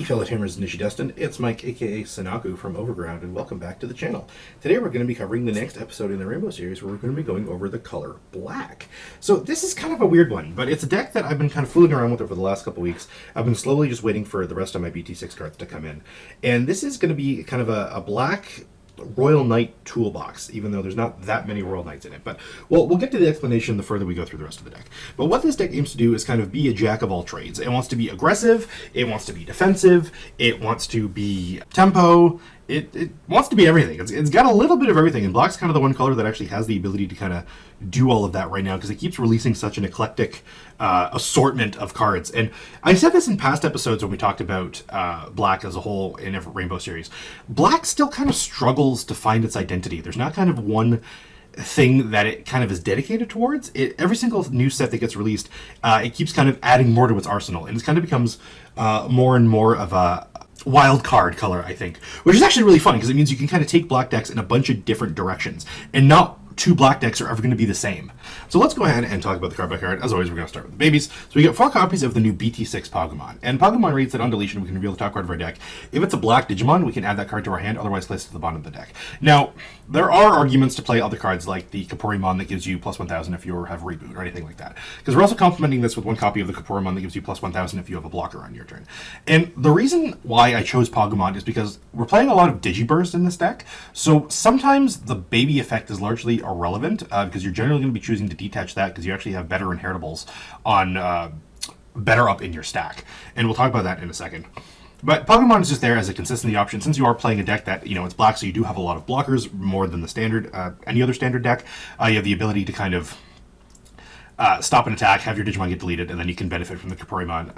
fellow tamers Nishidestin, it's Mike aka Sanaku from Overground, and welcome back to the channel. Today we're going to be covering the next episode in the Rainbow series where we're going to be going over the color black. So this is kind of a weird one, but it's a deck that I've been kind of fooling around with over the last couple weeks. I've been slowly just waiting for the rest of my BT6 cards to come in. And this is going to be kind of a black Royal Knight toolbox, even though there's not that many Royal Knights in it. But we'll get to the explanation the further we go through the rest of the deck. But what this deck aims to do is kind of be a jack of all trades. It wants to be aggressive, it wants to be defensive, it wants to be tempo, it wants to be everything. It's got a little bit of everything, and black's kind of the one color that actually has the ability to kind of do all of that right now, because it keeps releasing such an eclectic assortment of cards. And I said this in past episodes when we talked about black as a whole in every Rainbow series. Black still kind of struggles to find its identity. There's not kind of one thing that it kind of is dedicated towards. Every single new set that gets released, it keeps kind of adding more to its arsenal, and it kind of becomes more and more of a wild card color, I think, which is actually really fun because it means you can kind of take black decks in a bunch of different directions, and not two black decks are ever going to be the same. So let's go ahead and talk about the card by card. As always, we're going to start with the babies. So we get 4 copies of the new BT6 Pokemon. And Pokemon reads that on deletion, we can reveal the top card of our deck. If it's a black Digimon, we can add that card to our hand, otherwise place it to the bottom of the deck. Now, there are arguments to play other cards like the Kaporimon that gives you plus 1,000 if you have Reboot or anything like that. Because we're also complementing this with 1 copy of the Kaporimon that gives you plus 1,000 if you have a blocker on your turn. And the reason why I chose Pokemon is because we're playing a lot of Digiburst in this deck. So sometimes the baby effect is largely irrelevant, because you're generally going to be choosing to detach that because you actually have better inheritables on better up in your stack. And we'll talk about that in a second. But Pokemon is just there as a consistency option. Since you are playing a deck that, it's black, so you do have a lot of blockers, more than the standard, any other standard deck. You have the ability to kind of stop an attack, have your Digimon get deleted, and then you can benefit from the Kaporimon,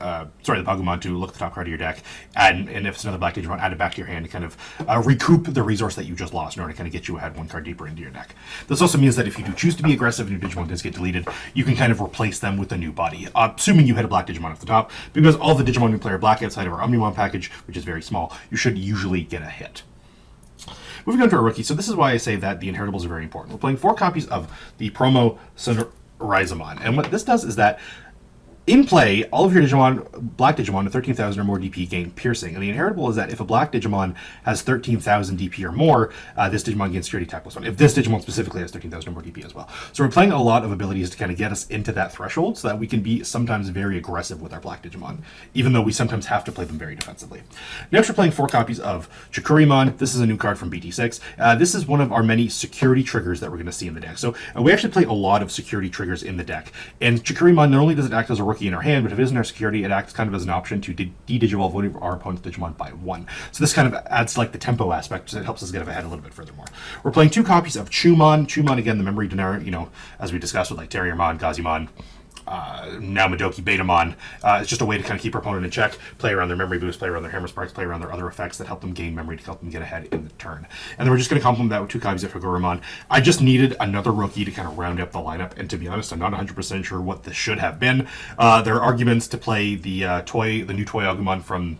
the Pokemon to look at the top card of your deck, and if it's another black Digimon, add it back to your hand to kind of recoup the resource that you just lost in order to kind of get you ahead 1 card deeper into your deck. This also means that if you do choose to be aggressive and your Digimon does get deleted, you can kind of replace them with a new body, assuming you had a black Digimon off the top, because all the Digimon we play are black outside of our Omnimon package, which is very small. You should usually get a hit. Moving on to our rookie, so this is why I say that the inheritables are very important. We're playing 4 copies of the promo Rhizomon. And what this does is that in play, all of your Digimon, black Digimon with 13,000 or more DP gain piercing. And the inheritable is that if a black Digimon has 13,000 DP or more, this Digimon gains security attack +1. If this Digimon specifically has 13,000 or more DP as well. So we're playing a lot of abilities to kind of get us into that threshold so that we can be sometimes very aggressive with our black Digimon, even though we sometimes have to play them very defensively. Next, we're playing 4 copies of Chikurimon. This is a new card from BT6. This is one of our many security triggers that we're going to see in the deck. So we actually play a lot of security triggers in the deck. And Chikurimon not only does it act as a rookie in our hand, but if it isn't our security, it acts kind of as an option to de-digivolve one of our opponent's Digimon by 1. So this kind of adds like the tempo aspect, so it helps us get ahead a little bit furthermore. We're playing 2 copies of Chumon. Chumon, again, the memory generic, as we discussed with like Terriermon, Gazimon, now Madoki Betamon. It's just a way to kind of keep our opponent in check, play around their memory boost, play around their hammer sparks, play around their other effects that help them gain memory to help them get ahead in the turn. And then we're just going to complement that with 2 copies of Hagurumon. I just needed another rookie to kind of round up the lineup, and to be honest, I'm not 100% sure what this should have been. There are arguments to play the new toy Agumon from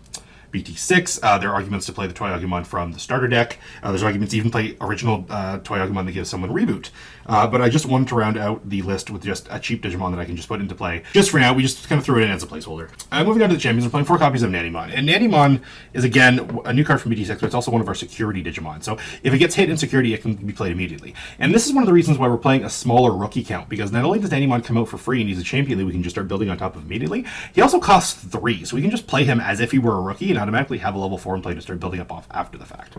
BT6. There are arguments to play the Toy Agumon from the starter deck. There's arguments to even play original Toy Agumon that gives someone Reboot. But I just wanted to round out the list with just a cheap Digimon that I can just put into play. Just for now, we just kind of threw it in as a placeholder. Moving on to the champions, we're playing 4 copies of Nannymon. And Nannymon is, again, a new card from BT6, but it's also one of our security Digimon. So if it gets hit in security, it can be played immediately. And this is one of the reasons why we're playing a smaller rookie count, because not only does Nannymon come out for free and he's a champion that we can just start building on top of immediately, he also costs 3. So we can just play him as if he were a rookie and automatically have a level 4 in play to start building up off after the fact.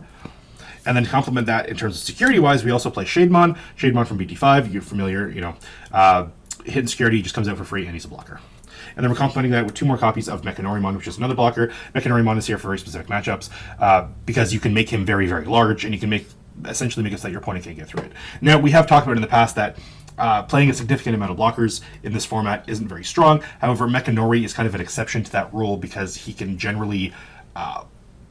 And then to complement that in terms of security-wise, we also play Shademon. Shademon from BT5, you're familiar, hidden security just comes out for free and he's a blocker. And then we're complementing that with 2 more copies of Mechanorimon, which is another blocker. Mechanorimon is here for very specific matchups because you can make him very, very large, and you can essentially make it so that your opponent can't get through it. Now, we have talked about in the past that playing a significant amount of blockers in this format isn't very strong. However, Mechanori is kind of an exception to that rule because he can generally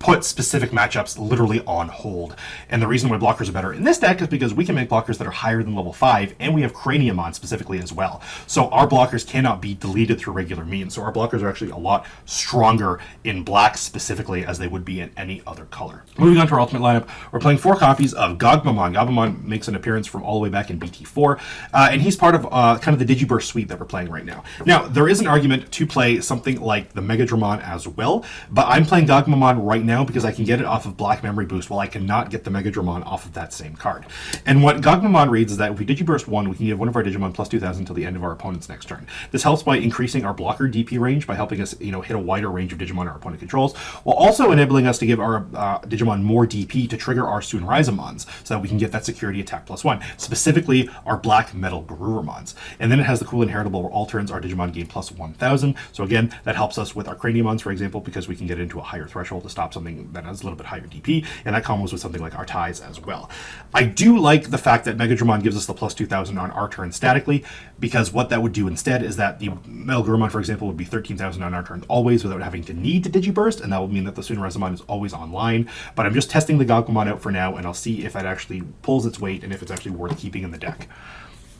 put specific matchups literally on hold. And the reason why blockers are better in this deck is because we can make blockers that are higher than level 5, and we have Craniumon specifically as well. So our blockers cannot be deleted through regular means. So our blockers are actually a lot stronger in black specifically as they would be in any other color. Moving on to our ultimate lineup, we're playing 4 copies of Gogmamon. Gogmamon makes an appearance from all the way back in BT4, and he's part of kind of the Digiburst suite that we're playing right now. Now, there is an argument to play something like the Megadramon as well, but I'm playing Gogmamon right now because I can get it off of Black Memory Boost while I cannot get the Megadramon off of that same card. And what Gogmamon reads is that if we Digiburst 1, we can give one of our Digimon plus 2,000 until the end of our opponent's next turn. This helps by increasing our blocker DP range by helping us, hit a wider range of Digimon our opponent controls, while also enabling us to give our Digimon more DP to trigger our Sunraizamons, so that we can get that security attack +1, specifically our Black Metal Garurumons. And then it has the cool inheritable where all turns our Digimon gain plus 1,000. So again, that helps us with our Craniumons, for example, because we can get into a higher threshold to stop something that has a little bit higher DP, and that combos with something like our Ties as well. I do like the fact that Megadramon gives us the plus 2,000 on our turn statically, because what that would do instead is that the Metal Garurumon, for example, would be 13,000 on our turn always without having to need to Digiburst, and that would mean that the Sunraizamon is always online. But I'm just testing the Gogmamon out for now, and I'll see if it actually pulls its weight and if it's actually worth keeping in the deck.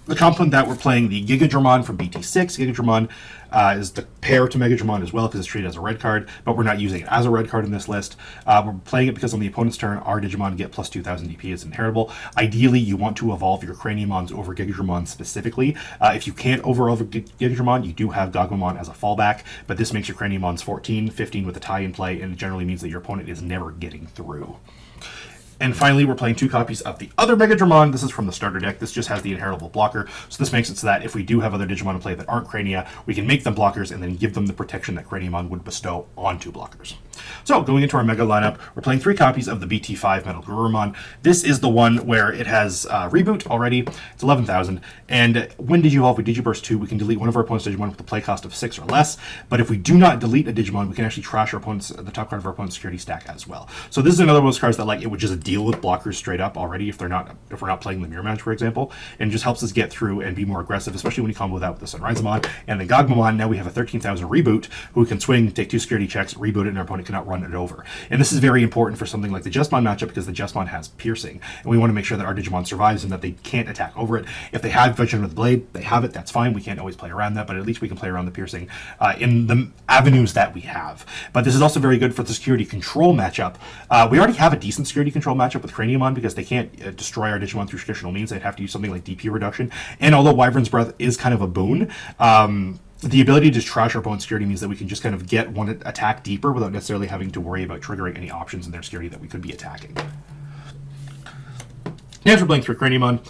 The complement that we're playing the Gigadramon from BT6. Gigadramon is the pair to Megadramon as well because it's treated as a red card, but we're not using it as a red card in this list. We're playing it because on the opponent's turn, our Digimon get plus 2,000 DP as inheritable. Ideally, you want to evolve your Craniumons over Gigadramon specifically. If you can't over Gigadramon, you do have Gogmamon as a fallback, but this makes your Craniumons 14, 15 with a tie in play, and it generally means that your opponent is never getting through. And finally, we're playing 2 copies of the other Megadramon. This is from the starter deck. This just has the inheritable blocker. So this makes it so that if we do have other Digimon in play that aren't Crania, we can make them blockers and then give them the protection that Craniumon would bestow onto blockers. So going into our Mega lineup, we're playing 3 copies of the BT5 Metal Garurumon. This is the one where it has Reboot already. It's 11,000. And when Digivolve, we Digiburst 2, we can delete one of our opponent's Digimon with a play cost of 6 or less. But if we do not delete a Digimon, we can actually trash our opponent's, the top card of our opponent's security stack as well. So this is another one of those cards that like it would just deal with blockers straight up already if we're not playing the mirror match, for example, and just helps us get through and be more aggressive, especially when you combo that with the Sunraizamon and then Gogmamon. Now we have a 13,000 Reboot who can swing, take 2 security checks, reboot it, and our opponent cannot run it over. And this is very important for something like the Justmon matchup because the Justmon has piercing, and we want to make sure that our Digimon survives and that they can't attack over it. If they have Veteran with Blade, they have it, that's fine. We can't always play around that, but at least we can play around the piercing in the avenues that we have. But this is also very good for the security control matchup. We already have a decent security control matchup with Craniumon because they can't destroy our Digimon through traditional means. They'd have to use something like DP reduction. And although Wyvern's Breath is kind of a boon, the ability to trash our opponent's security means that we can just kind of get one attack deeper without necessarily having to worry about triggering any options in their security that we could be attacking. Next, we're playing through Craniumon.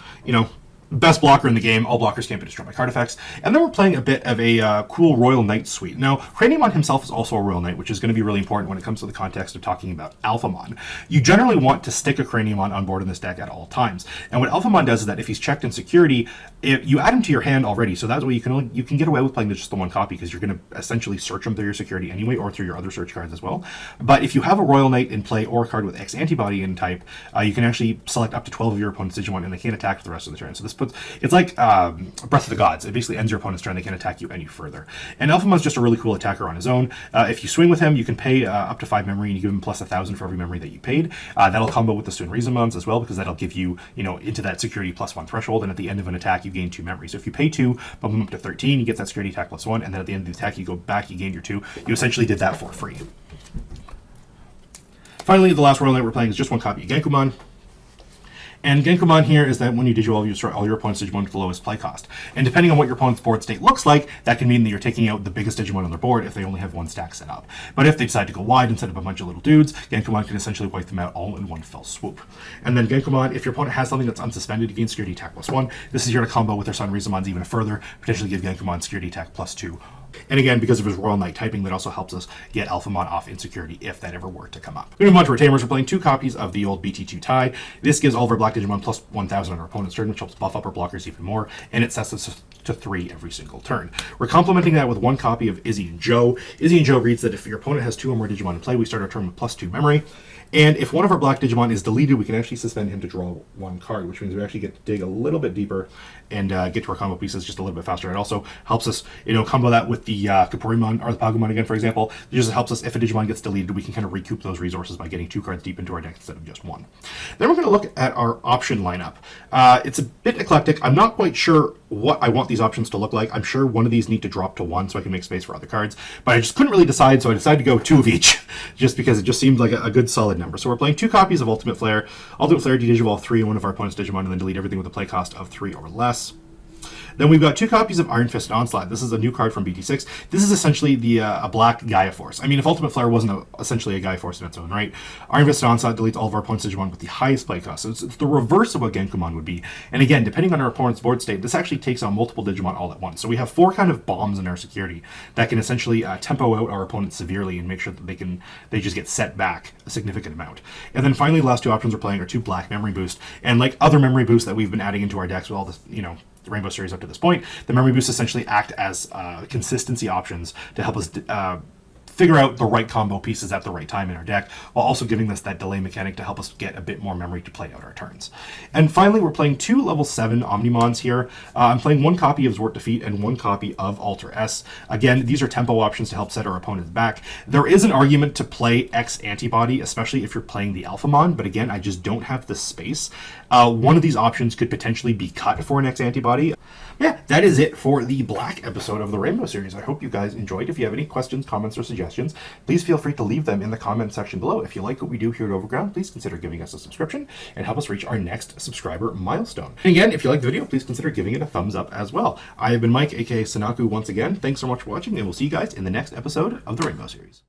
Best blocker in the game. All blockers can't be destroyed by card effects. And then we're playing a bit of a cool Royal Knight suite. Now, Craniumon himself is also a Royal Knight, which is going to be really important when it comes to the context of talking about Alphamon. You generally want to stick a Craniumon on board in this deck at all times. And what Alphamon does is that if he's checked in security, you add him to your hand already. So that's way you can get away with playing just the one copy because you're going to essentially search him through your security anyway, or through your other search cards as well. But if you have a Royal Knight in play or a card with X antibody in type, you can actually select up to 12 of your opponent's Digimon and they can't attack for the rest of the turn. So it's like Breath of the Gods. It basically ends your opponent's turn. They can't attack you any further. And Alphamon's just a really cool attacker on his own. If you swing with him, you can pay up to 5 memory, and you give him plus 1,000 for every memory that you paid. That'll combo with the Sunraizamons as well, because that'll give you, into that security +1 threshold, and at the end of an attack, you gain 2 memory. So if you pay 2, bump him up to 13, you get that security attack +1, and then at the end of the attack, you go back, you gain your 2. You essentially did that for free. Finally, the last Royal Knight we're playing is just one copy of Genkumon. And Genkumon here is that when you Digivolve, you destroy all your opponent's Digimon with the lowest play cost. And depending on what your opponent's board state looks like, that can mean that you're taking out the biggest Digimon on their board if they only have 1 stack set up. But if they decide to go wide and set up a bunch of little dudes, Genkumon can essentially wipe them out all in one fell swoop. And then Genkumon, if your opponent has something that's unsuspended, you gain security attack +1. This is here to combo with their Sunraizamons even further, potentially give Genkumon security attack +2. And again, because of his Royal Knight typing, that also helps us get Alphamon off insecurity if that ever were to come up. Moving on to Retainers, we're playing 2 copies of the old BT2 tie. This gives all of our Black Digimon plus 1,000 on our opponent's turn, which helps buff up our blockers even more, and it sets us to 3 every single turn. We're complementing that with 1 copy of Izzy and Joe. Izzy and Joe reads that if your opponent has 2 or more Digimon in play, we start our turn with +2 memory. And if one of our Black Digimon is deleted, we can actually suspend him to draw 1 card, which means we actually get to dig a little bit deeper and get to our combo pieces just a little bit faster. It also helps us, combo that with with the Kaporimon or the Pagumon again, for example. It just helps us if a Digimon gets deleted, we can kind of recoup those resources by getting 2 cards deep into our deck instead of just 1. Then we're going to look at our option lineup. It's a bit eclectic. I'm not quite sure what I want these options to look like. I'm sure one of these need to drop to 1 so I can make space for other cards, but I just couldn't really decide, so I decided to go 2 of each, just because it just seemed like a good solid number. So we're playing 2 copies of Ultimate Flare. Ultimate Flare de-digivolve 3 in one of our opponent's Digimon, and then delete everything with a play cost of 3 or less. Then we've got 2 copies of Iron Fist Onslaught. This is a new card from BT6. This is essentially the a black Gaia Force. I mean, if Ultimate Flare wasn't essentially a Gaia Force in its own right, Iron Fist Onslaught deletes all of our opponent's Digimon with the highest play cost. So it's the reverse of what Genkumon would be. And again, depending on our opponent's board state, this actually takes on multiple Digimon all at once. So we have 4 kind of bombs in our security that can essentially tempo out our opponent severely and make sure that they just get set back a significant amount. And then finally, the last 2 options we're playing are 2 black Memory Boost. And like other Memory Boosts that we've been adding into our decks with all this, the Rainbow series up to this point, the Memory Boosts essentially act as consistency options to help us figure out the right combo pieces at the right time in our deck, while also giving us that delay mechanic to help us get a bit more memory to play out our turns. And finally, we're playing 2 level 7 Omnimons here. I'm playing 1 copy of Zwart Defeat and 1 copy of Alter S. Again, these are tempo options to help set our opponents back. There is an argument to play X Antibody, especially if you're playing the Alphamon, but again, I just don't have the space. One of these options could potentially be cut for an X Antibody. Yeah, that is it for the Black episode of the Rainbow series. I hope you guys enjoyed. If you have any questions, comments, or suggestions, please feel free to leave them in the comment section below. If you like what we do here at Overground, please consider giving us a subscription and help us reach our next subscriber milestone. And again, if you like the video, please consider giving it a thumbs up as well. I have been Mike, aka Sanaku, once again. Thanks so much for watching, and we'll see you guys in the next episode of the Rainbow series.